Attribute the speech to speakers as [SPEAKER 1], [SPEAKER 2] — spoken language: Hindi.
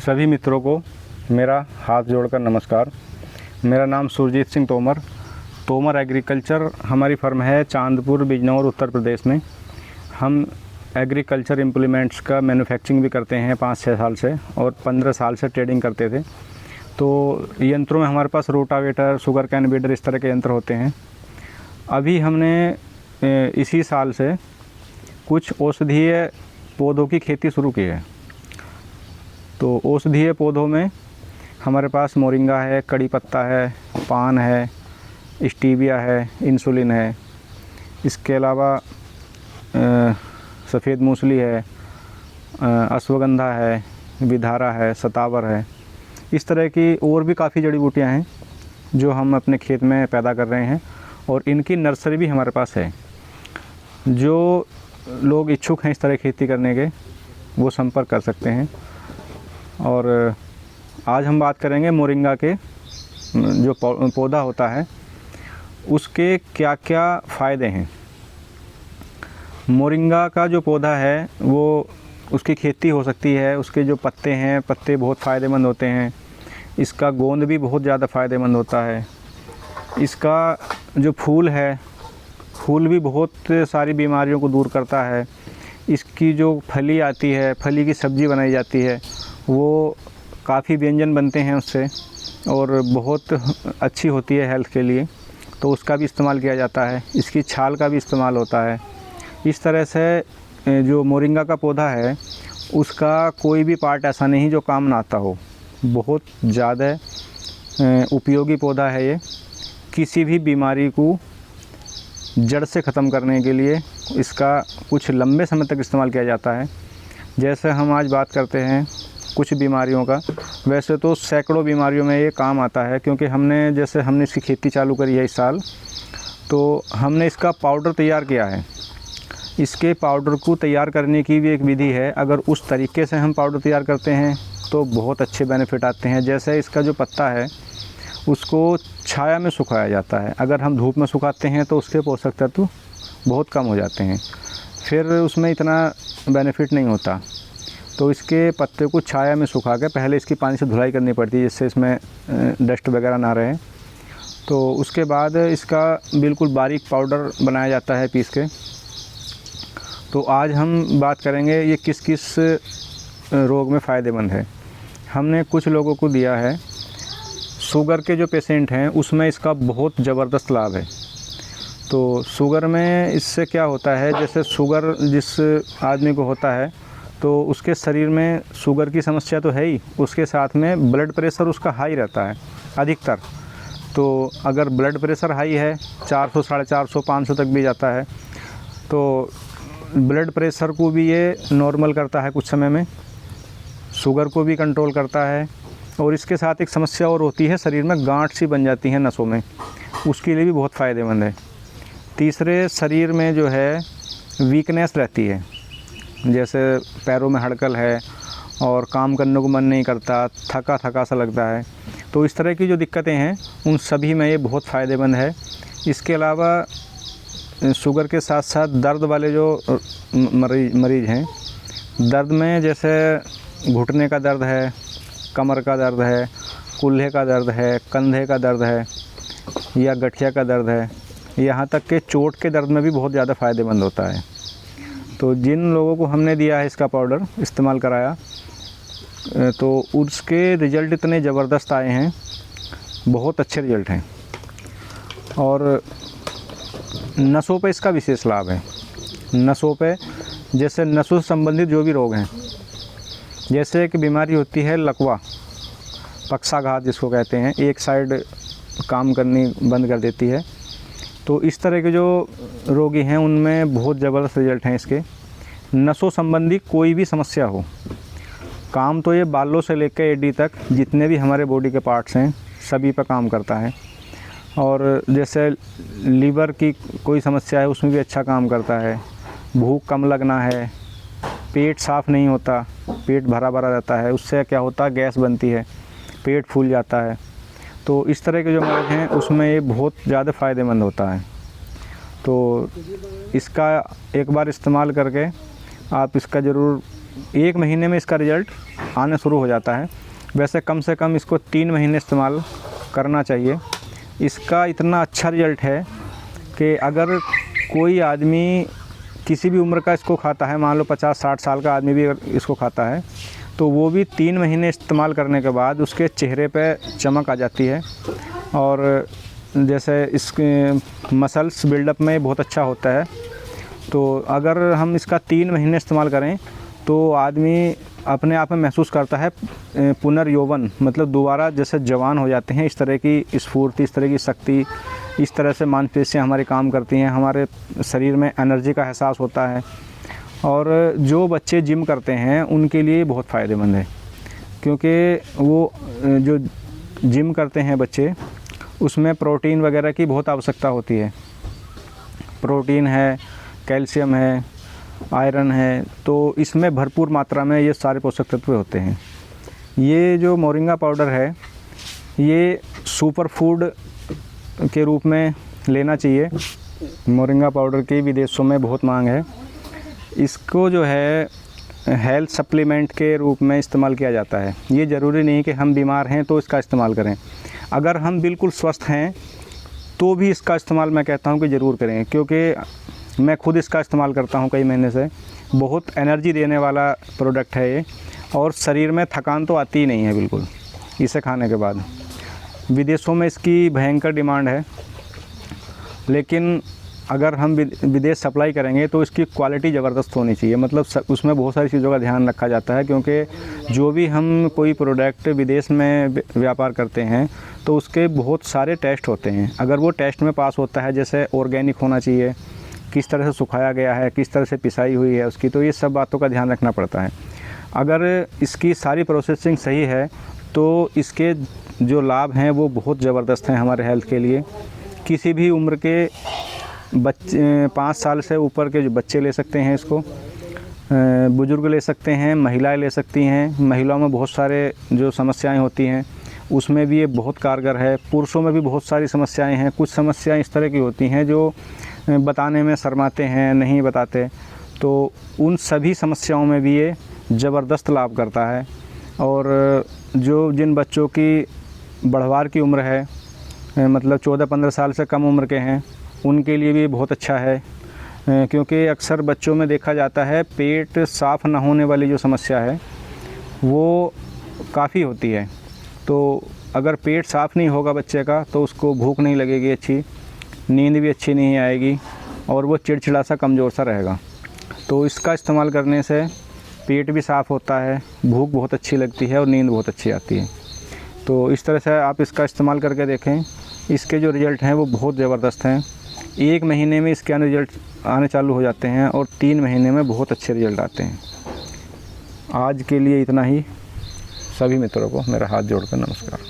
[SPEAKER 1] सभी मित्रों को मेरा हाथ जोड़कर नमस्कार। मेरा नाम सुरजीत सिंह तोमर, तोमर एग्रीकल्चर हमारी फर्म है चांदपुर, बिजनौर, उत्तर प्रदेश में। हम एग्रीकल्चर इम्प्लीमेंट्स का मैन्युफैक्चरिंग भी करते हैं 5-6 साल से, और 15 साल से ट्रेडिंग करते थे। तो यंत्रों में हमारे पास रोटावेटर, शुगर कैन बीडर, इस तरह के यंत्र होते हैं। अभी हमने इसी साल से कुछ औषधीय पौधों की खेती शुरू की है। तो औषधीय पौधों में हमारे पास मोरिंगा है, कड़ी पत्ता है, पान है, स्टीविया है, इंसुलिन है। इसके अलावा सफ़ेद मूसली है, अश्वगंधा है, विधारा है, सतावर है। इस तरह की और भी काफ़ी जड़ी बूटियाँ हैं जो हम अपने खेत में पैदा कर रहे हैं, और इनकी नर्सरी भी हमारे पास है। जो लोग इच्छुक हैं इस तरह खेती करने के, वो संपर्क कर सकते हैं। और आज हम बात करेंगे मोरिंगा के जो पौधा होता है उसके क्या क्या फ़ायदे हैं। मोरिंगा का जो पौधा है वो उसकी खेती हो सकती है। उसके जो पत्ते हैं, पत्ते बहुत फ़ायदेमंद होते हैं। इसका गोंद भी बहुत ज़्यादा फ़ायदेमंद होता है। इसका जो फूल है, फूल भी बहुत सारी बीमारियों को दूर करता है। इसकी जो फली आती है, फली की सब्ज़ी बनाई जाती है, वो काफ़ी व्यंजन बनते हैं उससे, और बहुत अच्छी होती है हेल्थ के लिए, तो उसका भी इस्तेमाल किया जाता है। इसकी छाल का भी इस्तेमाल होता है। इस तरह से जो मोरिंगा का पौधा है उसका कोई भी पार्ट ऐसा नहीं जो काम ना आता हो। बहुत ज़्यादा उपयोगी पौधा है ये। किसी भी बीमारी को जड़ से ख़त्म करने के लिए इसका कुछ लंबे समय तक इस्तेमाल किया जाता है। जैसे हम आज बात करते हैं कुछ बीमारियों का, वैसे तो सैकड़ों बीमारियों में ये काम आता है। क्योंकि हमने इसकी खेती चालू करी है इस साल, तो हमने इसका पाउडर तैयार किया है। इसके पाउडर को तैयार करने की भी एक विधि है। अगर उस तरीके से हम पाउडर तैयार करते हैं तो बहुत अच्छे बेनिफिट आते हैं। जैसे इसका जो पत्ता है उसको छाया में सुखाया जाता है। अगर हम धूप में सुखाते हैं तो उसके पोषक तत्व बहुत कम हो जाते हैं, फिर उसमें इतना बेनिफिट नहीं होता। तो इसके पत्ते को छाया में सुखा के पहले इसकी पानी से धुलाई करनी पड़ती है, जिससे इसमें डस्ट वगैरह ना रहे। तो उसके बाद इसका बिल्कुल बारीक पाउडर बनाया जाता है पीस के। तो आज हम बात करेंगे ये किस किस रोग में फ़ायदेमंद है। हमने कुछ लोगों को दिया है। शुगर के जो पेशेंट हैं उसमें इसका बहुत ज़बरदस्त लाभ है। तो शुगर में इससे क्या होता है, जैसे शुगर जिस आदमी को होता है तो उसके शरीर में शुगर की समस्या तो है ही, उसके साथ में ब्लड प्रेशर उसका हाई रहता है अधिकतर। तो अगर ब्लड प्रेशर हाई है, 400, 450, 500 तक भी जाता है, तो ब्लड प्रेशर को भी ये नॉर्मल करता है कुछ समय में, शुगर को भी कंट्रोल करता है। और इसके साथ एक समस्या और होती है, शरीर में गांठ सी बन जाती हैं नसों में, उसके लिए भी बहुत फ़ायदेमंद है। तीसरे, शरीर में जो है वीकनेस रहती है, जैसे पैरों में हड़कल है और काम करने को मन नहीं करता, थका थका सा लगता है, तो इस तरह की जो दिक्कतें हैं उन सभी में ये बहुत फ़ायदेमंद है। इसके अलावा शुगर के साथ साथ दर्द वाले जो मरीज़ हैं, दर्द में जैसे घुटने का दर्द है, कमर का दर्द है, कूल्हे का दर्द है, कंधे का दर्द है, या गठिया का दर्द है, यहाँ तक के चोट के दर्द में भी बहुत ज़्यादा फ़ायदेमंद होता है। तो जिन लोगों को हमने दिया है इसका पाउडर इस्तेमाल कराया, तो उसके रिज़ल्ट इतने ज़बरदस्त आए हैं, बहुत अच्छे रिज़ल्ट हैं। और नसों पे इसका विशेष लाभ है। नसों पे, जैसे नसों से संबंधित जो भी रोग हैं, जैसे एक बीमारी होती है लकवा, पक्षाघात जिसको कहते हैं, एक साइड काम करनी बंद कर देती है, तो इस तरह के जो रोगी हैं उनमें बहुत ज़बरदस्त रिज़ल्ट हैं इसके। नसों संबंधी कोई भी समस्या हो, काम तो ये बालों से लेकर एडी तक जितने भी हमारे बॉडी के पार्ट्स हैं सभी पर काम करता है। और जैसे लीवर की कोई समस्या है उसमें भी अच्छा काम करता है। भूख कम लगना है, पेट साफ़ नहीं होता, पेट भरा भरा रहता है, उससे क्या होता है, गैस बनती है, पेट फूल जाता है। तो इस तरह के जो मर्ज़ हैं उसमें ये बहुत ज़्यादा फ़ायदेमंद होता है। तो इसका एक बार इस्तेमाल करके आप इसका ज़रूर 1 महीने में इसका रिज़ल्ट आना शुरू हो जाता है। वैसे कम से कम इसको 3 महीने इस्तेमाल करना चाहिए। इसका इतना अच्छा रिज़ल्ट है कि अगर कोई आदमी किसी भी उम्र का इसको खाता है, मान लो 50-60 साल का आदमी भी अगर इसको खाता है, तो वो भी 3 महीने इस्तेमाल करने के बाद उसके चेहरे पे चमक आ जाती है। और जैसे इसके मसल्स बिल्डअप में बहुत अच्छा होता है। तो अगर हम इसका 3 महीने इस्तेमाल करें तो आदमी अपने आप में महसूस करता है पुनर्यौवन, मतलब दोबारा जैसे जवान हो जाते हैं। इस तरह की स्फूर्ति, इस तरह की शक्ति, इस तरह से मांसपेशियाँ हमारी काम करती हैं, हमारे शरीर में एनर्जी का एहसास होता है। और जो बच्चे जिम करते हैं उनके लिए बहुत फ़ायदेमंद है, क्योंकि वो जो जिम करते हैं बच्चे, उसमें प्रोटीन वगैरह की बहुत आवश्यकता होती है। प्रोटीन है, कैल्शियम है, आयरन है, तो इसमें भरपूर मात्रा में ये सारे पोषक तत्व होते हैं। ये जो मोरिंगा पाउडर है, ये सुपर फूड के रूप में लेना चाहिए। मोरिंगा पाउडर की विदेशों में बहुत मांग है। इसको जो है हेल्थ सप्लीमेंट के रूप में इस्तेमाल किया जाता है। ये ज़रूरी नहीं कि हम बीमार हैं तो इसका इस्तेमाल करें। अगर हम बिल्कुल स्वस्थ हैं तो भी इसका इस्तेमाल मैं कहता हूँ कि ज़रूर करें, क्योंकि मैं खुद इसका इस्तेमाल करता हूँ कई महीने से। बहुत एनर्जी देने वाला प्रोडक्ट है ये, और शरीर में थकान तो आती ही नहीं है बिल्कुल इसे खाने के बाद। विदेशों में इसकी भयंकर डिमांड है, लेकिन अगर हम विदेश सप्लाई करेंगे तो इसकी क्वालिटी ज़बरदस्त होनी चाहिए। मतलब उसमें बहुत सारी चीज़ों का ध्यान रखा जाता है, क्योंकि जो भी हम कोई प्रोडक्ट विदेश में व्यापार करते हैं तो उसके बहुत सारे टेस्ट होते हैं। अगर वो टेस्ट में पास होता है, जैसे ऑर्गेनिक होना चाहिए, किस तरह से सुखाया गया है, किस तरह से पिसाई हुई है उसकी, तो ये सब बातों का ध्यान रखना पड़ता है। अगर इसकी सारी प्रोसेसिंग सही है तो इसके जो लाभ हैं वो बहुत ज़बरदस्त हैं हमारे हेल्थ के लिए। किसी भी उम्र के बच्चे, 5 साल से ऊपर के जो बच्चे ले सकते हैं इसको, बुज़ुर्ग ले सकते हैं, महिलाएं ले सकती हैं। महिलाओं में बहुत सारे जो समस्याएं होती हैं उसमें भी ये बहुत कारगर है। पुरुषों में भी बहुत सारी समस्याएं हैं। कुछ समस्याएं इस तरह की होती हैं जो बताने में शर्माते हैं, नहीं बताते, तो उन सभी समस्याओं में भी ये ज़बरदस्त लाभ करता है। और जो जिन बच्चों की बढ़वार की उम्र है, मतलब 14-15 साल से कम उम्र के हैं, उनके लिए भी बहुत अच्छा है, क्योंकि अक्सर बच्चों में देखा जाता है पेट साफ़ ना होने वाली जो समस्या है वो काफ़ी होती है। तो अगर पेट साफ़ नहीं होगा बच्चे का तो उसको भूख नहीं लगेगी अच्छी, नींद भी अच्छी नहीं आएगी, और वो चिड़चिड़ा सा, कमज़ोर सा रहेगा। तो इसका इस्तेमाल करने से पेट भी साफ़ होता है, भूख बहुत अच्छी लगती है और नींद बहुत अच्छी आती है। तो इस तरह से आप इसका इस्तेमाल करके देखें। इसके जो रिज़ल्ट हैं वो बहुत ज़बरदस्त हैं। 1 महीने में इसके रिज़ल्ट आने चालू हो जाते हैं और 3 महीने में बहुत अच्छे रिज़ल्ट आते हैं। आज के लिए इतना ही। सभी मित्रों को मेरा हाथ जोड़कर नमस्कार।